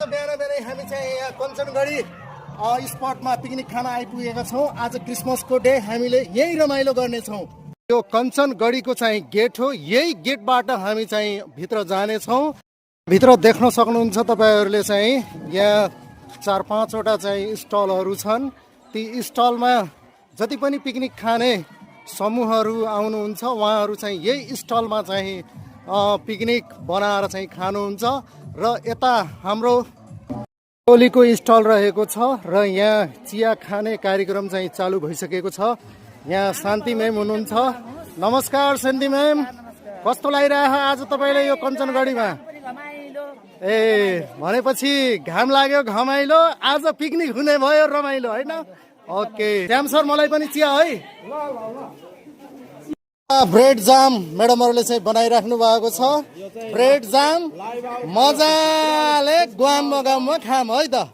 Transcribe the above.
बिहान बिहानै हामी चाहिँ यहाँ कञ्चनगढी स्पटमा पिकनिक खान आइपुगेका छौँ। आज क्रिसमसको डे हामीले यही रमाइलो गर्नेछौँ। यो कञ्चनगढीको चाहिँ गेट हो। यही गेटबाट हामी चाहिँ भित्र जानेछौँ। भित्र देख्न सक्नुहुन्छ तपाईँहरूले चाहिँ यहाँ 4-5वटा चाहिँ स्टलहरू छन्। ती स्टलमा जति पनि पिकनिक खाने समूहहरू आउनुहुन्छ उहाँहरू चाहिँ यही स्टलमा चाहिँ पिकनिक बनाएर चाहिँ खानुहुन्छ। र यता हाम्रो टोलीको स्टल रहेको छ र यहाँ चिया खाने कार्यक्रम चाहिँ चालु भइसकेको छ। यहाँ शान्ति म्याम हुनुहुन्छ। नमस्कार शान्ति म्याम, कस्तो लागिरहेको आज तपाईँले यो कञ्चनगढीमा? ए भनेपछि घाम लाग्यो, घमाइलो, आज पिकनिक हुने भयो, रमाइलो होइन? ओके श्याम सर, मलाई पनि चिया है। ब्रेड जाम म्याडमहरूले चाहिँ बनाइराख्नु भएको छ। ब्रेड जाम मजाले गुवाम खाम है त।